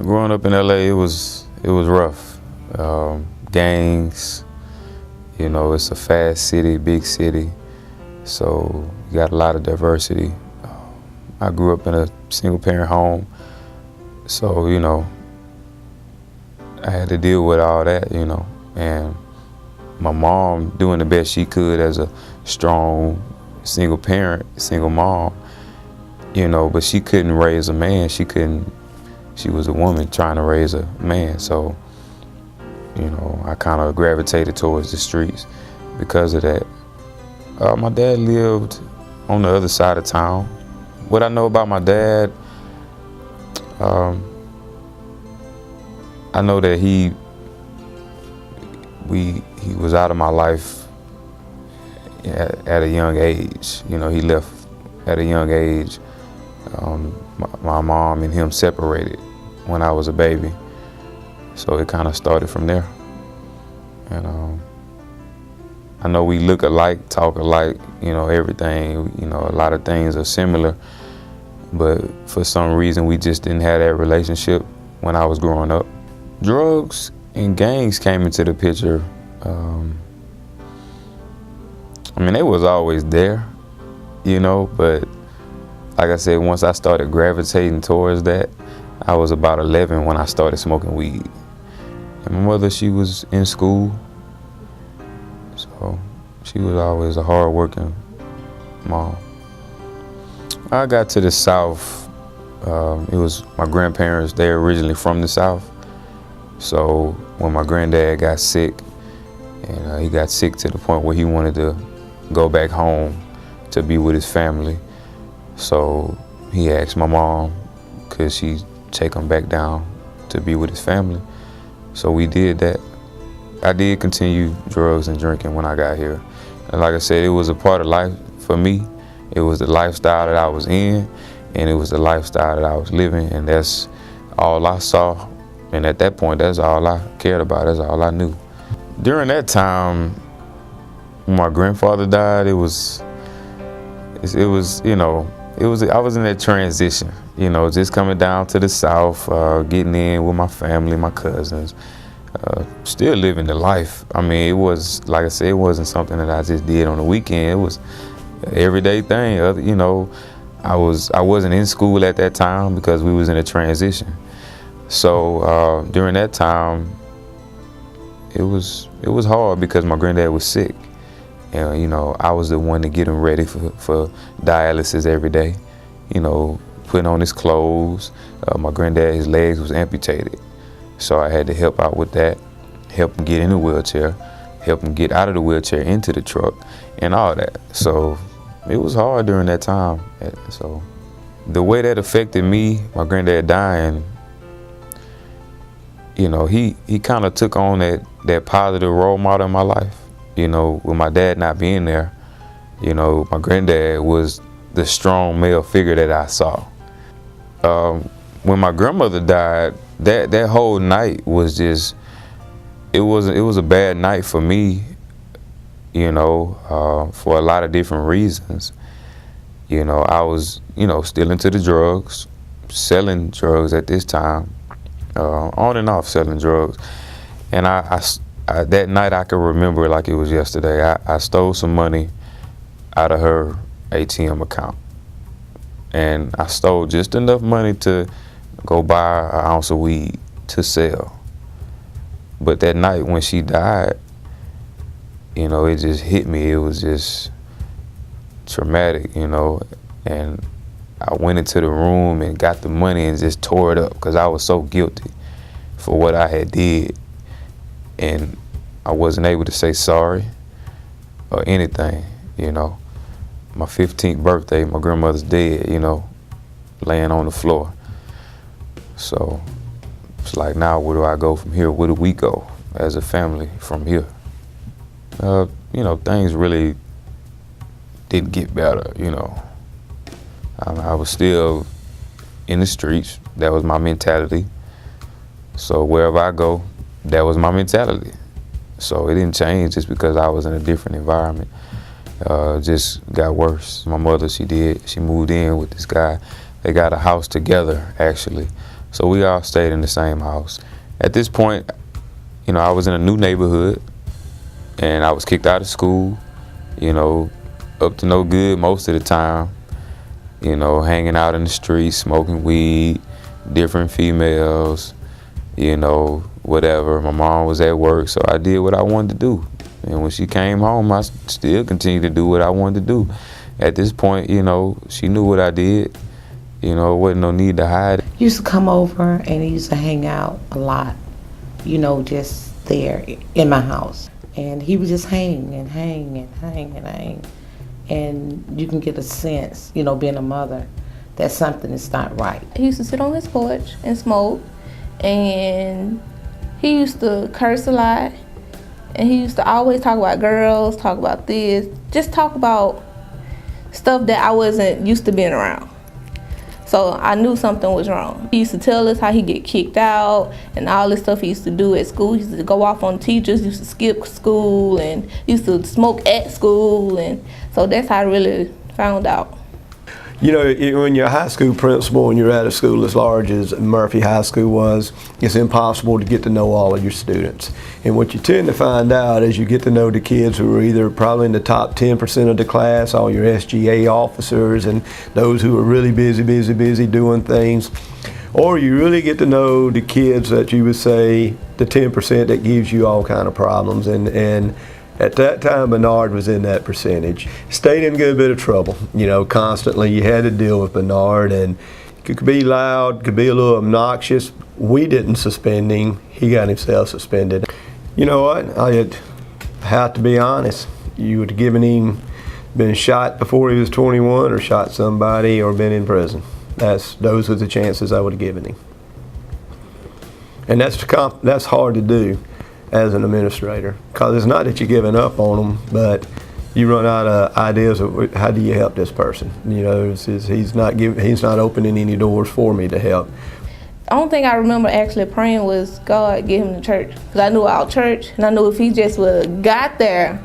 Growing up in LA, it was rough. Gangs, it's a fast city, big city, so you got a lot of diversity. I grew up in a single parent home, so I had to deal with all that, and my mom doing the best she could as a strong single parent, single mom, but she couldn't raise a man. She was a woman trying to raise a man, so I kind of gravitated towards the streets because of that. My dad lived on the other side of town. What I know about my dad, I know that he was out of my life at a young age. He left at a young age. My mom and him separated when I was a baby, so it kind of started from there. And I know we look alike, talk alike, everything. A lot of things are similar, but for some reason we just didn't have that relationship when I was growing up. Drugs and gangs came into the picture. They was always there, but like I said, once I started gravitating towards that, I was about 11 when I started smoking weed. And my mother, she was in school, so she was always a hard-working mom. I got to the South. It was my grandparents. They're originally from the South. So when my granddad got sick, and he got sick to the point where he wanted to go back home to be with his family, so he asked my mom could she take him back down to be with his family. So we did that. I did continue drugs and drinking when I got here. And like I said, it was a part of life for me. It was the lifestyle that I was in, and it was the lifestyle that I was living, and that's all I saw. And at that point, that's all I cared about. That's all I knew. During that time, when my grandfather died, I was in that transition, just coming down to the South, getting in with my family, my cousins, still living the life. It was, like I said, it wasn't something that I just did on the weekend. It was an everyday thing. I wasn't in school at that time because we was in a transition. So during that time, it was hard because my granddad was sick. And, I was the one to get him ready for dialysis every day, putting on his clothes. My granddad, his legs was amputated. So I had to help out with that, help him get in the wheelchair, help him get out of the wheelchair into the truck and all that. So it was hard during that time. So the way that affected me, my granddad dying, he kind of took on that positive role model in my life. With my dad not being there, my granddad was the strong male figure that I saw. When my grandmother died, that whole night was just, it was a bad night for me, for a lot of different reasons. I was, still into the drugs, selling drugs at this time, on and off selling drugs. And I that night I can remember like it was yesterday. I stole some money out of her ATM account, and I stole just enough money to go buy an ounce of weed to sell. But that night when she died, it just hit me. It was just traumatic, and I went into the room and got the money and just tore it up because I was so guilty for what I had did. And I wasn't able to say sorry or anything, My 15th birthday, my grandmother's dead, laying on the floor. So it's like, now where do I go from here? Where do we go as a family from here? Things really didn't get better, I was still in the streets. That was my mentality. So wherever I go, that was my mentality. So it didn't change just because I was in a different environment. Just got worse. My mother, she moved in with this guy. They got a house together, actually. So we all stayed in the same house. At this point, you know, I was in a new neighborhood, and I was kicked out of school, you know, up to no good most of the time, you know, hanging out in the streets, smoking weed, different females, you know, whatever. My mom was at work, so I did what I wanted to do. And when she came home, I still continued to do what I wanted to do. At this point, you know, she knew what I did. You know, it wasn't no need to hide. He used to come over and he used to hang out a lot, you know, just there in my house. And he would just hang and hang and hang and hang. And you can get a sense, you know, being a mother, that something is not right. He used to sit on his porch and smoke, and he used to curse a lot, and he used to always talk about girls, talk about this, just talk about stuff that I wasn't used to being around. So I knew something was wrong. He used to tell us how he get kicked out and all this stuff he used to do at school. He used to go off on teachers, used to skip school, and used to smoke at school. And so that's how I really found out. You know, when you're a high school principal and you're at a school as large as Murphy High School was, it's impossible to get to know all of your students. And what you tend to find out is you get to know the kids who are either probably in the top 10% of the class, all your SGA officers and those who are really busy doing things. Or you really get to know the kids that you would say the 10% that gives you all kind of problems. And at that time, Bernard was in that percentage. Stayed in a good bit of trouble, you know, constantly. You had to deal with Bernard, and it could be loud, could be a little obnoxious. We didn't suspend him. He got himself suspended. You know what? I have to be honest. You would have given him, been shot before he was 21, or shot somebody, or been in prison. Those are the chances I would have given him. And that's hard to do as an administrator, because it's not that you're giving up on them, but you run out of ideas of how do you help this person. You know, he's not opening any doors for me to help. The only thing I remember actually praying was God get him to church, because I knew our church, and I knew if he just would have got there,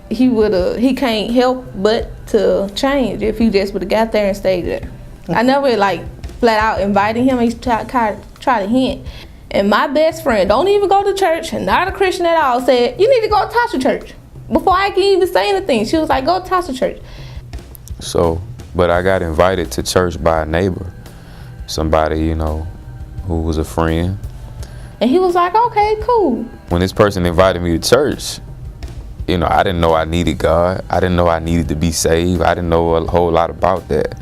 he can't help but to change if he just would have got there and stayed there. I never like flat out invited him. I used to try to hint. And my best friend, don't even go to church, and not a Christian at all, said, you need to go to Tasha Church. Before I can even say anything, she was like, go to Tasha Church. So, but I got invited to church by a neighbor, somebody, you know, who was a friend. And he was like, okay, cool. When this person invited me to church, you know, I didn't know I needed God. I didn't know I needed to be saved. I didn't know a whole lot about that.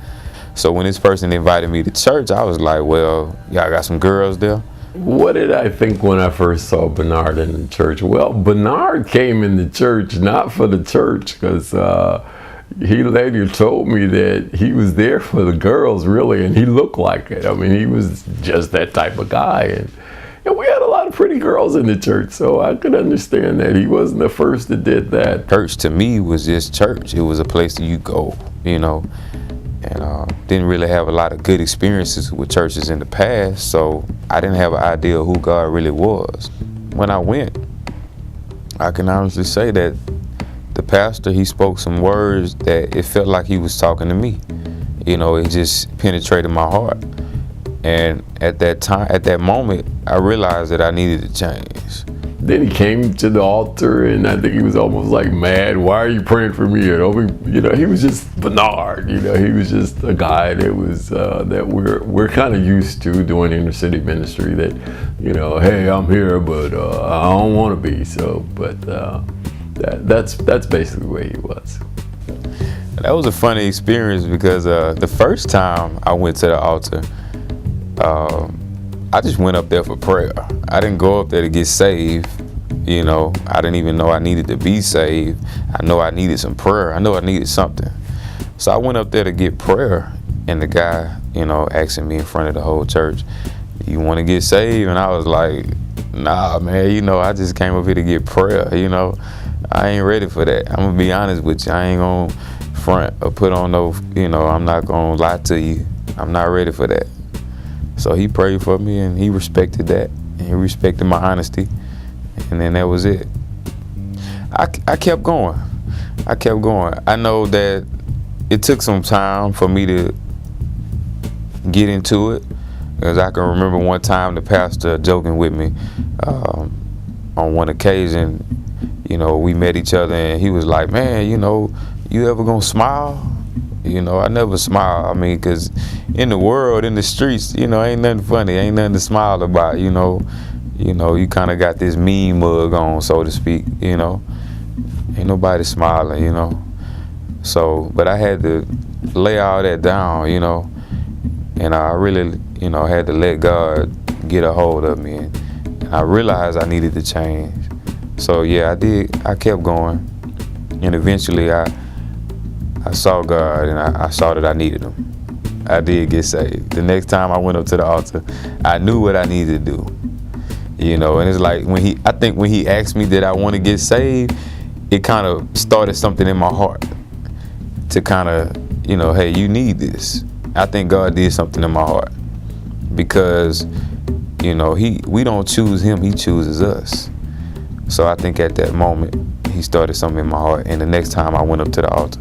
So when this person invited me to church, I was like, well, y'all got some girls there? What did I think when I first saw Bernard in the church? Well, Bernard came in the church not for the church, because he later told me that he was there for the girls, really, and he looked like it. I mean, he was just that type of guy. And we had a lot of pretty girls in the church, so I could understand that he wasn't the first that did that. Church to me was just church. It was a place that you go, you know. And didn't really have a lot of good experiences with churches in the past, so I didn't have an idea of who God really was. When I went, I can honestly say that the pastor, he spoke some words that it felt like he was talking to me. You know, it just penetrated my heart. And at that moment, I realized that I needed to change. Then he came to the altar, and I think he was almost like mad. Why are you praying for me? You know, he was just Bernard. You know, he was just a guy that was that we're kind of used to doing inner city ministry. That, you know, hey, I'm here, but I don't want to be. So, but that's basically the way he was. That was a funny experience, because the first time I went to the altar, I just went up there for prayer. I didn't go up there to get saved. You know, I didn't even know I needed to be saved. I know I needed some prayer. I know I needed something. So I went up there to get prayer, and the guy, you know, asking me in front of the whole church, you want to get saved? And I was like, nah, man, you know, I just came up here to get prayer, you know. I ain't ready for that. I'm going to be honest with you. I ain't going to front or put on no, you know, I'm not going to lie to you. I'm not ready for that. So he prayed for me, and he respected that, and he respected my honesty, and then that was it. I kept going. I know that it took some time for me to get into it. Because I can remember one time the pastor joking with me on one occasion. You know, we met each other and he was like, man, you know, you ever gonna smile? You know, I never smile. I mean, because in the world, in the streets, you know, ain't nothing funny, ain't nothing to smile about, you know. You kind of got this mean mug on, so to speak, you know. Ain't nobody smiling, you know. So, but I had to lay all that down, you know. And I really, you know, had to let God get a hold of me. And I realized I needed to change. So, yeah, I did. I kept going. And eventually I saw God and I saw that I needed him. I did get saved. The next time I went up to the altar, I knew what I needed to do. You know, and it's like I think when he asked me did I want to get saved, it kind of started something in my heart to kind of, you know, hey, you need this. I think God did something in my heart because, you know, we don't choose him, he chooses us. So I think at that moment, he started something in my heart. And the next time I went up to the altar,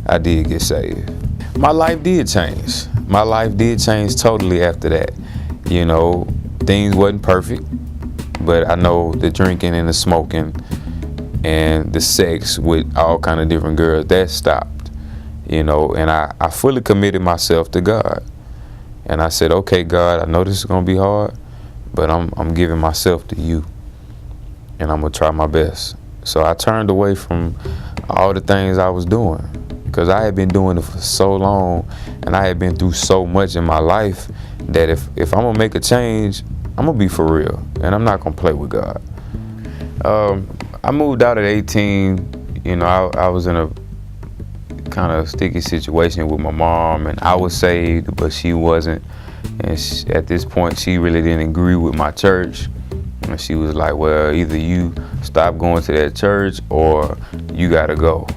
I did get saved. My life did change. My life did change totally after that. You know, things wasn't perfect, but I know the drinking and the smoking and the sex with all kind of different girls, that stopped. You know, and I fully committed myself to God. And I said, okay, God, I know this is gonna be hard, but I'm giving myself to you. And I'm gonna try my best. So I turned away from all the things I was doing because I had been doing it for so long and I had been through so much in my life that if I'm gonna make a change, I'm gonna be for real and I'm not gonna play with God. I moved out at 18. You know, I was in a kind of sticky situation with my mom, and I was saved, but she wasn't. And at this point, she really didn't agree with my church. And she was like, well, either you stop going to that church or you gotta go.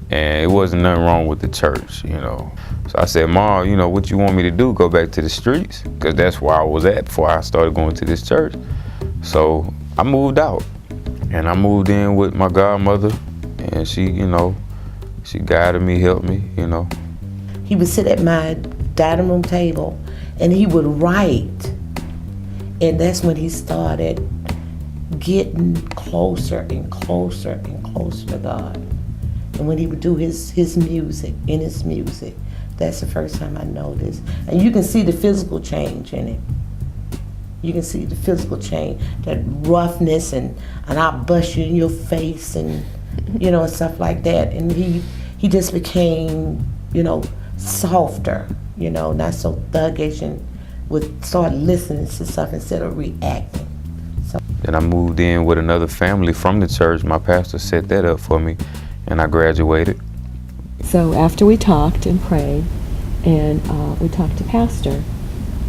And it wasn't nothing wrong with the church, you know. So I said, Mom, you know, what you want me to do? Go back to the streets? Because that's where I was at before I started going to this church. So I moved out. And I moved in with my godmother. And she, you know, she guided me, helped me, you know. He would sit at my dining room table and he would write. And that's when he started getting closer and closer and closer to God. And when he would do his music, that's the first time I noticed. And you can see the physical change in it. You can see the physical change, that roughness and I'll bust you in your face and, you know, and stuff like that. And he just became, you know, softer, you know, not so thuggish, and would start listening to stuff instead of reacting. So. Then I moved in with another family from the church. My pastor set that up for me, and I graduated. So after we talked and prayed, and we talked to Pastor,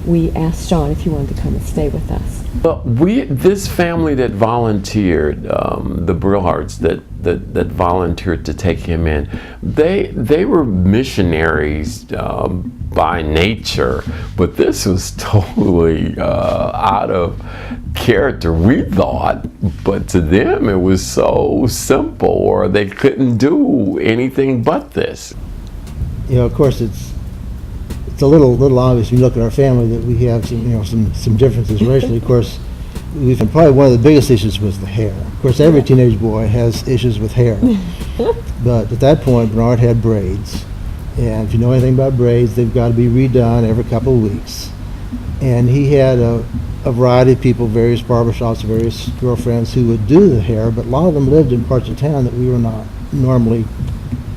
we asked John if he wanted to come and stay with us. Well, this family that volunteered, the Brillhards that volunteered to take him in, they were missionaries by nature, but this was totally out of character, we thought, but to them it was so simple, or they couldn't do anything but this. You know, of course, it's a little obvious when you look at our family that we have some differences racially. Of course, probably one of the biggest issues was the hair. Of course, every teenage boy has issues with hair. But at that point, Bernard had braids. And if you know anything about braids, they've got to be redone every couple of weeks. And he had a variety of people, various barbershops, various girlfriends who would do the hair, but a lot of them lived in parts of town that we were not normally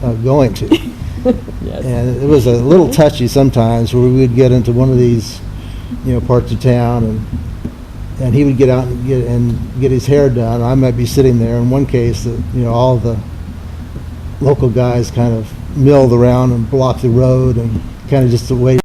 going to. Yes. And it was a little touchy sometimes where we would get into one of these, you know, parts of town, and he would get out and get his hair done. I might be sitting there. In one case, you know, all the local guys kind of milled around and blocked the road and kind of just waited